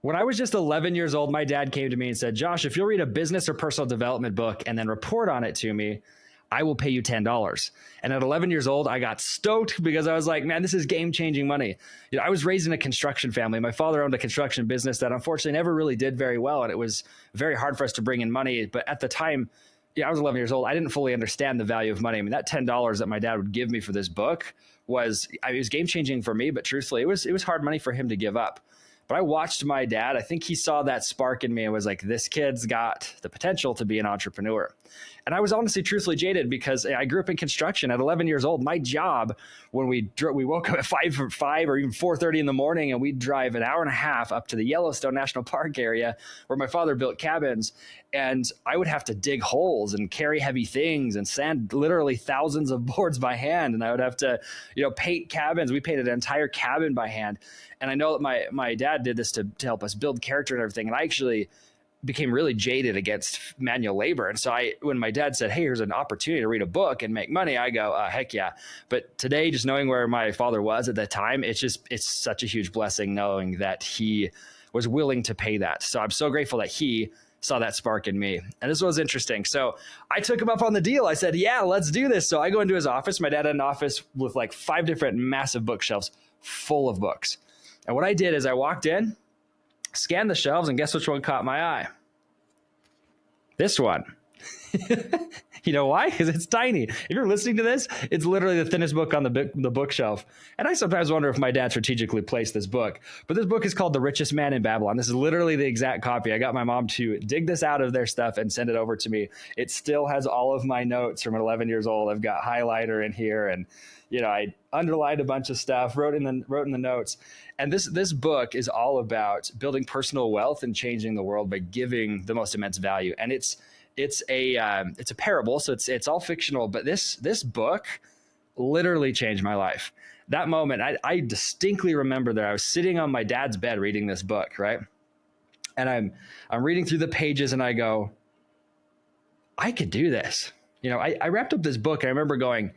When I was just 11 years old, my dad came to me and said, Josh, if you'll read a business or personal development book and then report on it to me, I will pay you $10. And at 11 years old, I got stoked because I was like, man, this is game-changing money. I was raised in a construction family. My father owned a construction business that unfortunately never really did very well. And it was very hard for us to bring in money. But at the time, I was 11 years old. I didn't fully understand the value of money. I mean, that $10 that my dad would give me for this book it was game-changing for me, but truthfully, it was hard money for him to give up. But I watched my dad. I think he saw that spark in me and was like, this kid's got the potential to be an entrepreneur. And I was honestly, truthfully jaded because I grew up in construction at 11 years old. My job, when we woke up at 5 or even 4:30 in the morning, and we'd drive an hour and a half up to the Yellowstone National Park area where my father built cabins. And I would have to dig holes and carry heavy things and sand literally thousands of boards by hand. And I would have to, paint cabins. We painted an entire cabin by hand. And I know that my dad did this to help us build character and everything. And I actually became really jaded against manual labor. And so when my dad said, hey, here's an opportunity to read a book and make money, I go, heck yeah. But today, just knowing where my father was at that time, it's such a huge blessing knowing that he was willing to pay that. So I'm so grateful that he saw that spark in me. And this was interesting. So I took him up on the deal. I said, yeah, let's do this. So I go into his office. My dad had an office with like 5 different massive bookshelves full of books. And what I did is I walked in, scanned the shelves, and guess which one caught my eye? This one. You know why? Because it's tiny. If you're listening to this, it's literally the thinnest book on the bookshelf. And I sometimes wonder if my dad strategically placed this book. But this book is called The Richest Man in Babylon. This is literally the exact copy. I got my mom to dig this out of their stuff and send it over to me. It still has all of my notes from 11 years old. I've got highlighter in here, and I underlined a bunch of stuff, wrote in the notes. And this book is all about building personal wealth and changing the world by giving the most immense value. And it's a parable, so it's all fictional. But this book literally changed my life. That moment, I distinctly remember that I was sitting on my dad's bed reading this book, right? And I'm reading through the pages, and I go, I could do this. I wrapped up this book, and I remember going,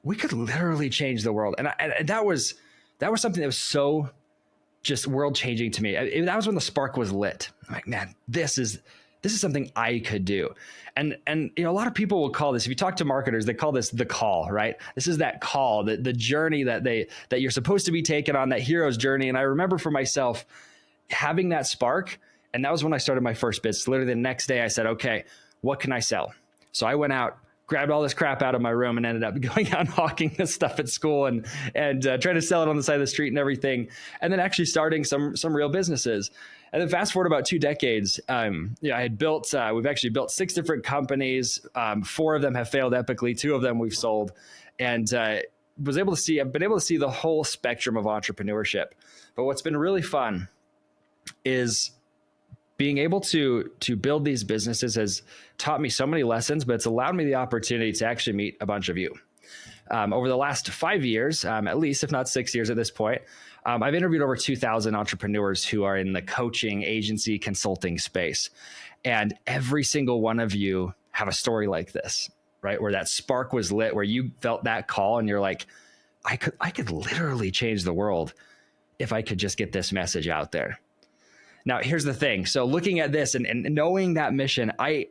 we could literally change the world. And that was something that was so just world changing to me. That was when the spark was lit. I'm like, man, this is something I could do. And a lot of people will call this, if you talk to marketers, they call this the call, right? This is that call, the journey that you're supposed to be taken on, that hero's journey. And I remember for myself having that spark. And that was when I started my first business. Literally the next day I said, okay, what can I sell? So I went out, grabbed all this crap out of my room, and ended up going out and hawking this stuff at school and trying to sell it on the side of the street and everything. And then actually starting some real businesses. And then fast forward about 2 decades, we've actually built 6 different companies. 4 of them have failed epically. 2 of them we've sold, and I've been able to see the whole spectrum of entrepreneurship. But what's been really fun is being able to build these businesses has taught me so many lessons, but it's allowed me the opportunity to actually meet a bunch of you. Over the last 5 years, at least, if not 6 years at this point, I've interviewed over 2,000 entrepreneurs who are in the coaching, agency, consulting space. And every single one of you have a story like this, right? Where that spark was lit, where you felt that call and you're like, I could literally change the world if I could just get this message out there. Now, here's the thing. So looking at this and knowing that mission, I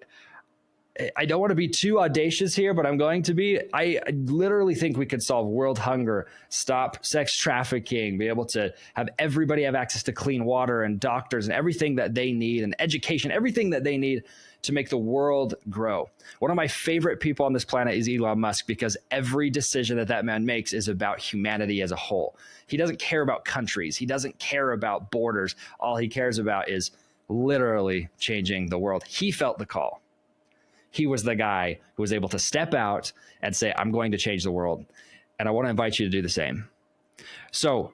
don't want to be too audacious here, but I'm going to be. I literally think we could solve world hunger, stop sex trafficking, be able to have everybody have access to clean water and doctors and everything that they need, and education, everything that they need to make the world grow. One of my favorite people on this planet is Elon Musk, because every decision that man makes is about humanity as a whole. He doesn't care about countries. He doesn't care about borders. All he cares about is literally changing the world. He felt the call. He was the guy who was able to step out and say, I'm going to change the world. And I want to invite you to do the same. So,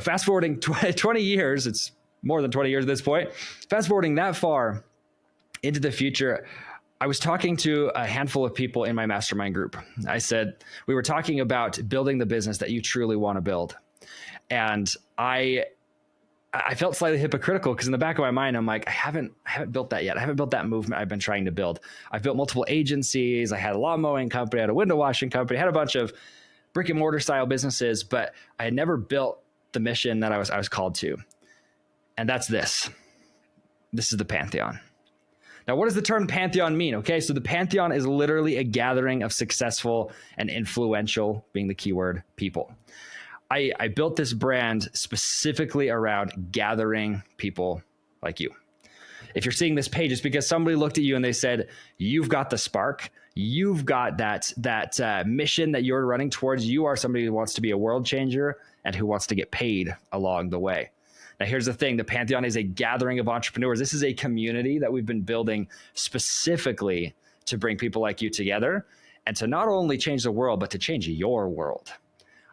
fast forwarding 20 years, it's more than 20 years at this point. Fast forwarding that far into the future, I was talking to a handful of people in my mastermind group. I said, we were talking about building the business that you truly want to build. And I felt slightly hypocritical, because in the back of my mind, I'm like, I haven't built that yet. I haven't built that movement I've been trying to build. I've built multiple agencies. I had a lawn mowing company, I had a window washing company, I had a bunch of brick and mortar style businesses, but I had never built the mission that I was called to. And that's this. This is the Pantheon. Now, what does the term Pantheon mean? Okay, so the Pantheon is literally a gathering of successful and influential, being the keyword, people. I built this brand specifically around gathering people like you. If you're seeing this page, it's because somebody looked at you and they said, you've got the spark. You've got that mission that you're running towards. You are somebody who wants to be a world changer and who wants to get paid along the way. Now, here's the thing. The Pantheon is a gathering of entrepreneurs. This is a community that we've been building specifically to bring people like you together and to not only change the world, but to change your world.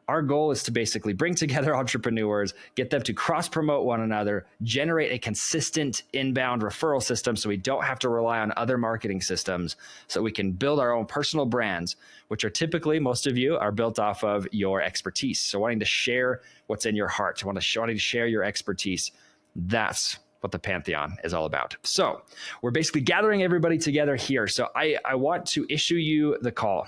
Our goal is to basically bring together entrepreneurs, get them to cross-promote one another, generate a consistent inbound referral system so we don't have to rely on other marketing systems, so we can build our own personal brands, which are typically, most of you, are built off of your expertise. So wanting to share what's in your heart, wanting to share your expertise, that's what the Pantheon is all about. So we're basically gathering everybody together here. So I want to issue you the call.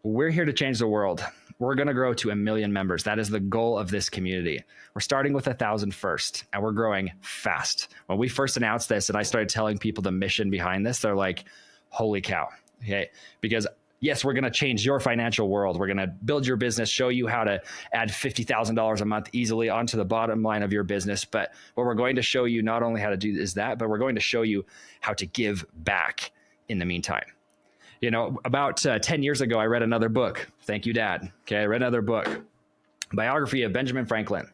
We're here to change the world. We're going to grow to 1 million members. That is the goal of this community. We're starting with 1,000 first, and we're growing fast. When we first announced this and I started telling people the mission behind this, they're like, holy cow. Okay. Because yes, we're going to change your financial world. We're going to build your business, show you how to add $50,000 a month easily onto the bottom line of your business. But what we're going to show you not only how to do is that, but we're going to show you how to give back in the meantime. You know, about 10 years ago, I read another book. Thank you, Dad. Okay, I read another book, biography of Benjamin Franklin.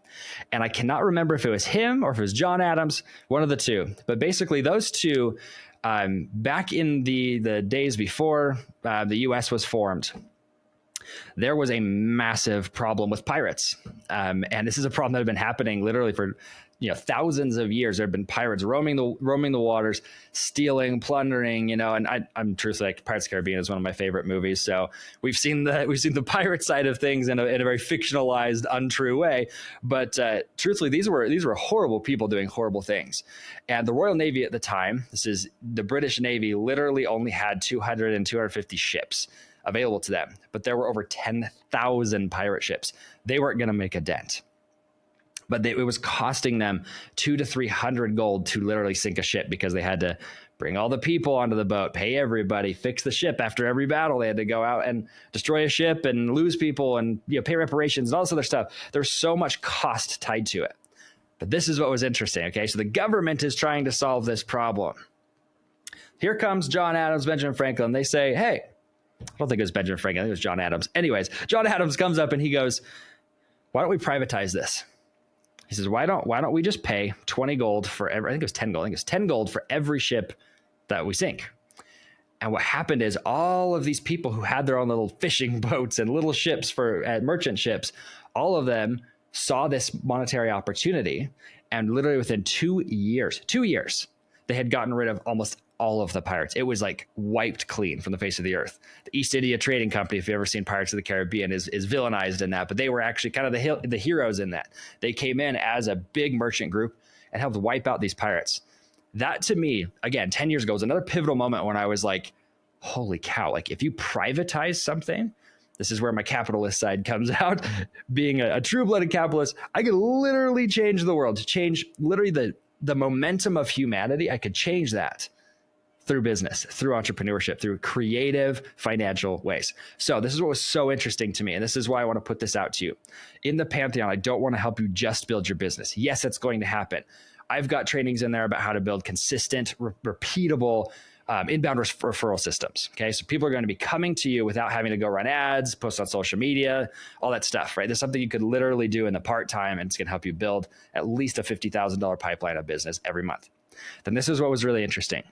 And I cannot remember if it was him or if it was John Adams, one of the two. But basically, those two, back in the days before the U.S. was formed, there was a massive problem with pirates. And this is a problem that had been happening literally for thousands of years. There have been pirates roaming the waters, stealing, plundering, and I'm truthfully, like, Pirates of the Caribbean is one of my favorite movies. So we've seen the pirate side of things in a very fictionalized, untrue way. But truthfully, these were horrible people doing horrible things. And the Royal Navy at the time, this is the British Navy, literally only had 200 and 250 ships available to them. But there were over 10,000 pirate ships. They weren't going to make a dent. But it was costing them 200 to 300 gold to literally sink a ship, because they had to bring all the people onto the boat, pay everybody, fix the ship after every battle. They had to go out and destroy a ship and lose people and pay reparations and all this other stuff. There's so much cost tied to it. But this is what was interesting. Okay, so the government is trying to solve this problem. Here comes John Adams, Benjamin Franklin. They say, hey, I don't think it was Benjamin Franklin. I think it was John Adams. Anyways, John Adams comes up and he goes, why don't we privatize this? He says, why don't we just pay 20 gold for every, I think it was 10 gold. I think it's 10 gold for every ship that we sink. And what happened is all of these people who had their own little fishing boats and little ships merchant ships, all of them saw this monetary opportunity. And literally within 2 years, they had gotten rid of almost all of the pirates. It was like wiped clean from the face of the earth. The East India Trading Company, if you've ever seen Pirates of the Caribbean, is villainized in that, but they were actually kind of the heroes in that. They came in as a big merchant group and helped wipe out these pirates. That, to me, again, 10 years ago, was another pivotal moment when I was like, holy cow, like, if you privatize something, this is where my capitalist side comes out. Being a true-blooded capitalist, I could literally change the world, to change literally the momentum of humanity. I could change that through business, through entrepreneurship, through creative financial ways. So this is what was so interesting to me. And this is why I want to put this out to you. In the Pantheon, I don't want to help you just build your business. Yes, it's going to happen. I've got trainings in there about how to build consistent, repeatable inbound referral systems. Okay, so people are going to be coming to you without having to go run ads, post on social media, all that stuff, right? There's something you could literally do in the part-time, and it's going to help you build at least a $50,000 pipeline of business every month. Then this is what was really interesting.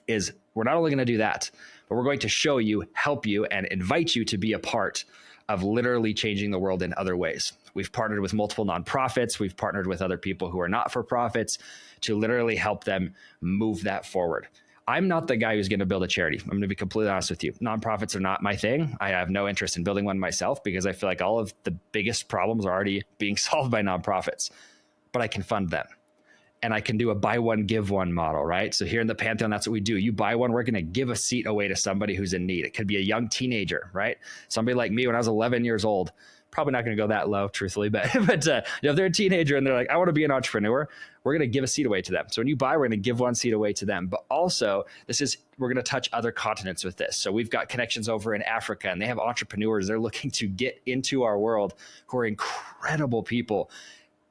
Is we're not only going to do that, but we're going to show you, help you, and invite you to be a part of literally changing the world in other ways. We've partnered with multiple nonprofits. We've partnered with other people who are not-for-profits to literally help them move that forward. I'm not the guy who's going to build a charity. I'm going to be completely honest with you. Nonprofits are not my thing. I have no interest in building one myself, because I feel like all of the biggest problems are already being solved by nonprofits, but I can fund them. And I can do a buy one, give one model, right? So here in the Pantheon, that's what we do. You buy one, we're going to give a seat away to somebody who's in need. It could be a young teenager, right? Somebody like me when I was 11 years old, Probably not going to go that low, truthfully, but if they're a teenager and they're like, I want to be an entrepreneur, we're going to give a seat away to them. So when you buy, we're going to give one seat away to them. But also, we're going to touch other continents with this. So we've got connections over in Africa, and they have entrepreneurs. They're looking to get into our world who are incredible people.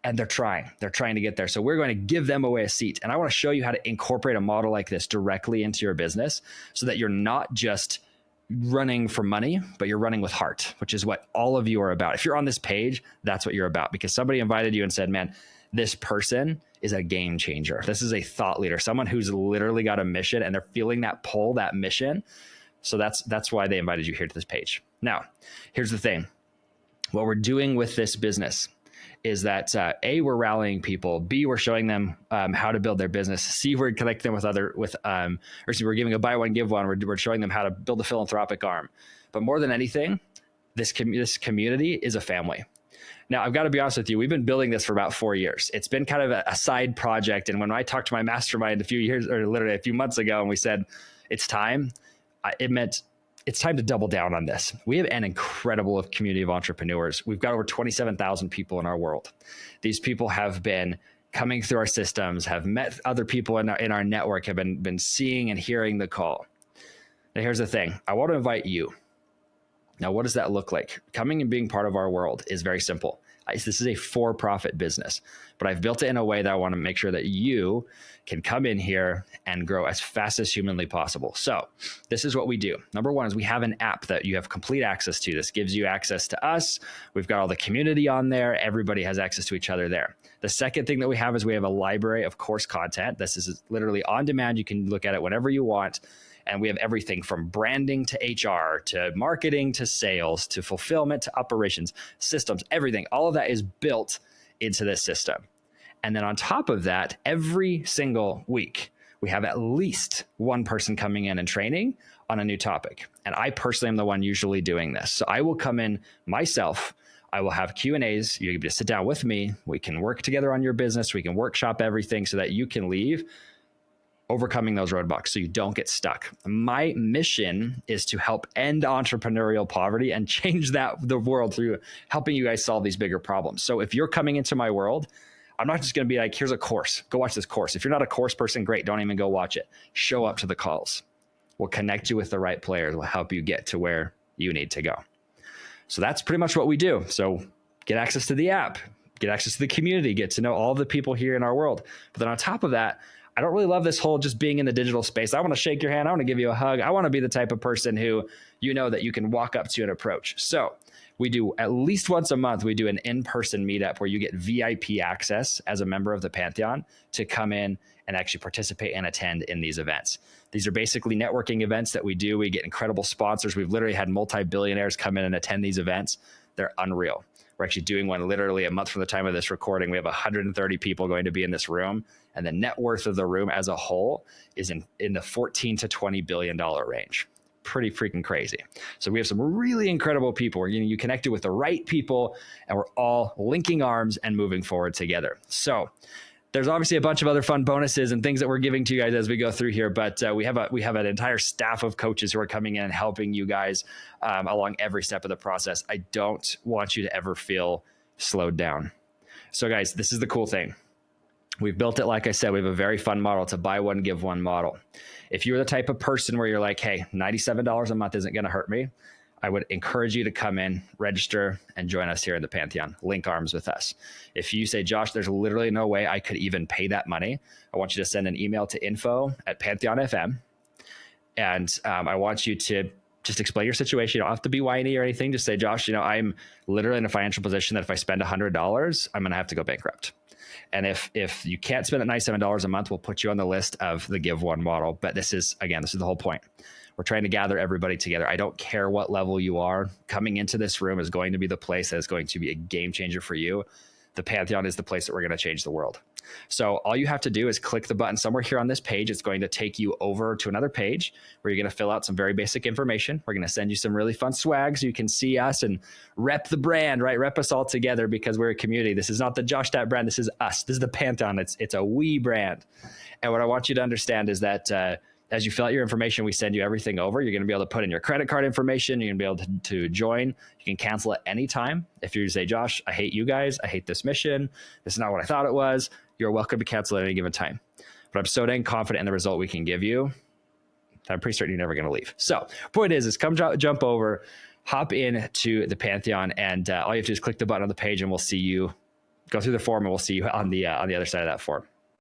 And they're trying to get there. So we're going to give them away a seat. And I want to show you how to incorporate a model like this directly into your business so that you're not just running for money, but you're running with heart, which is what all of you are about. If you're on this page, that's what you're about, because somebody invited you and said, man, this person is a game changer. This is a thought leader, someone who's literally got a mission and they're feeling that pull, that mission. So that's why they invited you here to this page. Now, here's the thing. What we're doing with this business is that A, we're rallying people. B, we're showing them how to build their business. C, we're connecting them we're giving a buy one, give one. We're showing them how to build a philanthropic arm. But more than anything, this community is a family. Now, I've got to be honest with you. We've been building this for about 4 years. It's been kind of a side project. And when I talked to my mastermind a few months ago, and we said, it's time, it meant it's time to double down on this. We have an incredible community of entrepreneurs. We've got over 27,000 people in our world. These people have been coming through our systems, have met other people in our network, have been seeing and hearing the call. Now, here's the thing. I want to invite you. Now, what does that look like? Coming and being part of our world is very simple. This is a for-profit business, but I've built it in a way that I want to make sure that you can come in here and grow as fast as humanly possible. So this is what we do. Number one is we have an app that you have complete access to. This gives you access to us. We've got all the community on there. Everybody has access to each other there. The second thing that we have is we have a library of course content. This is literally on demand. You can look at it whenever you want. And we have everything from branding to HR, to marketing, to sales, to fulfillment, to operations, systems, everything. All of that is built into this system. And then on top of that, every single week, we have at least one person coming in and training on a new topic. And I personally am the one usually doing this. So I will come in myself. I will have Q&As. You can just sit down with me. We can work together on your business. We can workshop everything so that you can leave overcoming those roadblocks so you don't get stuck. My mission is to help end entrepreneurial poverty and change the world through helping you guys solve these bigger problems. So if you're coming into my world, I'm not just going to be like, here's a course, go watch this course. If you're not a course person, great, don't even go watch it. Show up to the calls. We'll connect you with the right players. We'll help you get to where you need to go. So that's pretty much what we do. So get access to the app, get access to the community, get to know all the people here in our world. But then on top of that, I don't really love this whole just being in the digital space. I want to shake your hand. I want to give you a hug. I want to be the type of person who you know that you can walk up to and approach. So we do at least once a month, we do an in-person meetup where you get VIP access as a member of the Pantheon to come in and actually participate and attend in these events. These are basically networking events that we do. We get incredible sponsors. We've literally had multi-billionaires come in and attend these events. They're unreal. We're actually doing one literally a month from the time of this recording. We have 130 people going to be in this room, and the net worth of the room as a whole is in the $14 to $20 billion range. Pretty freaking crazy. So we have some really incredible people. We're getting you connected with the right people, and we're all linking arms and moving forward together. So there's obviously a bunch of other fun bonuses and things that we're giving to you guys as we go through here, but we have an entire staff of coaches who are coming in and helping you guys along every step of the process. I don't want you to ever feel slowed down. So guys, this is the cool thing. We've built it, like I said, we have a very fun model. It's a buy one, give one model. If you're the type of person where you're like, hey, $97 a month isn't going to hurt me, I would encourage you to come in, register, and join us here in the Pantheon. Link arms with us. If you say, Josh, there's literally no way I could even pay that money, I want you to send an email to info@Pantheon.fm. And I want you to just explain your situation. You don't have to be whiny or anything. Just say, Josh, I'm literally in a financial position that if I spend $100, I'm going to have to go bankrupt. And if you can't spend $97 a month, we'll put you on the list of the Give One model. But this is the whole point. We're trying to gather everybody together. I don't care what level you are. Coming into this room is going to be the place that is going to be a game changer for you. The Pantheon is the place that we're going to change the world. So all you have to do is click the button somewhere here on this page. It's going to take you over to another page where you're going to fill out some very basic information. We're going to send you some really fun swag so you can see us and rep the brand, right? Rep us all together because we're a community. This is not the Josh Tapp brand. This is us. This is the Pantheon. It's a we brand. And what I want you to understand is that As you fill out your information, we send you everything over. You're going to be able to put in your credit card information. You're going to be able to join. You can cancel at any time. If you say, Josh, I hate you guys. I hate this mission. This is not what I thought it was. You're welcome to cancel at any given time. But I'm so dang confident in the result we can give you. I'm pretty certain you're never going to leave. So point is come jump over, hop into the Pantheon, and all you have to do is click the button on the page, and we'll see you. Go through the form, and we'll see you on the other side of that form.